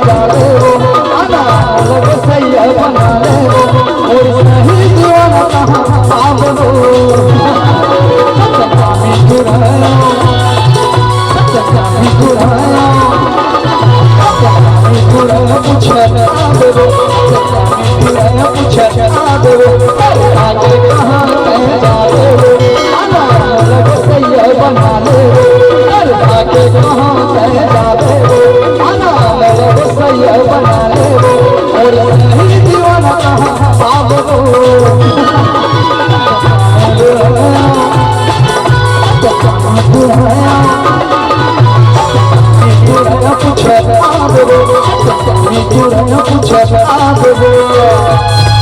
जावे वो आना लग सैया बना ले वो और नहीं दीवाना कहाँ आप वो सच्चा में जुड़ाया सच्चा में जुड़ाया सच्चा में जुड़ाया पूछे आप वो सच्चा में जुड़ाया पूछे आप वो आगे कहाँ जावे वो आना लग सैया बना ले वो आगे कहाँ जावे वो आना लग सैया बना ले वो और नहीं दीवाना कहाँ आप वो पूछे आप वो पूछे आप वो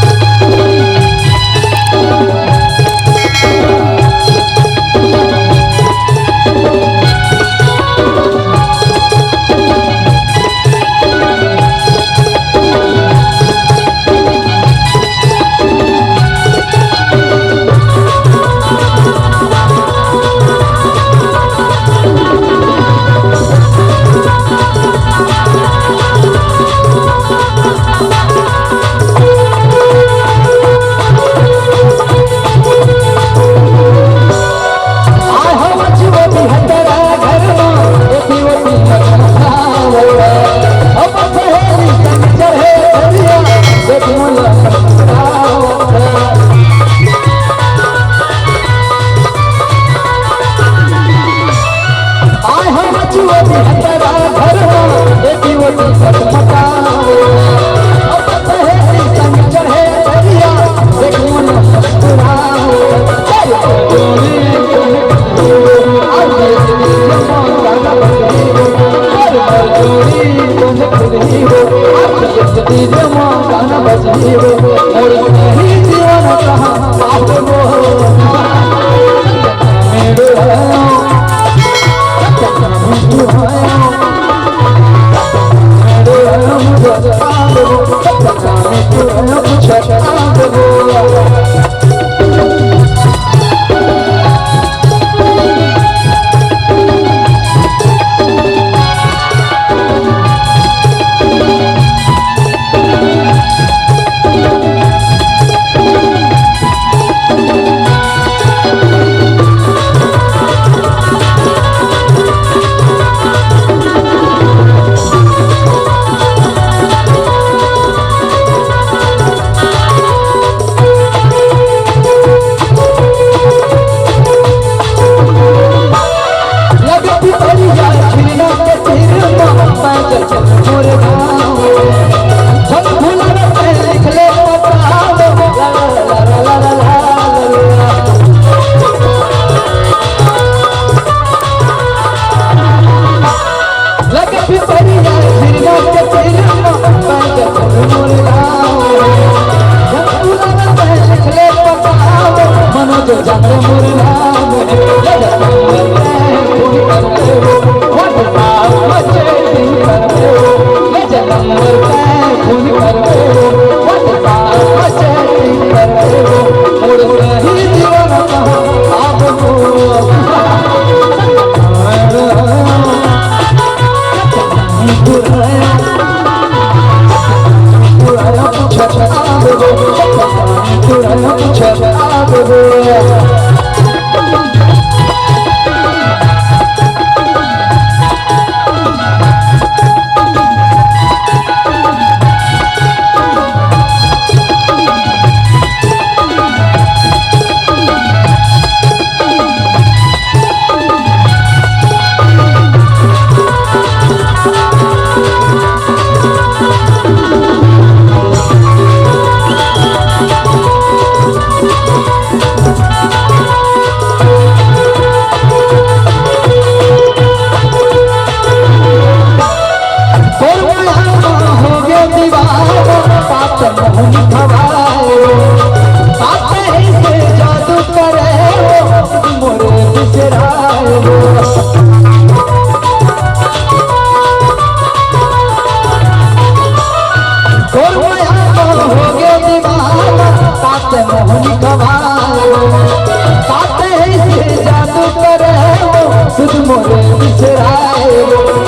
मोरे बिसराए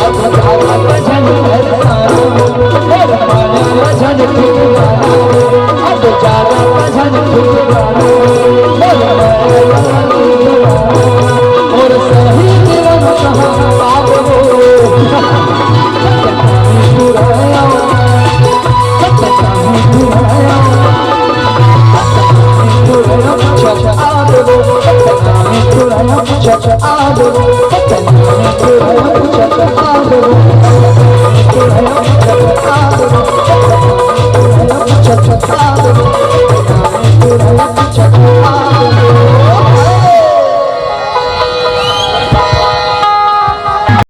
अब भजन करता देवो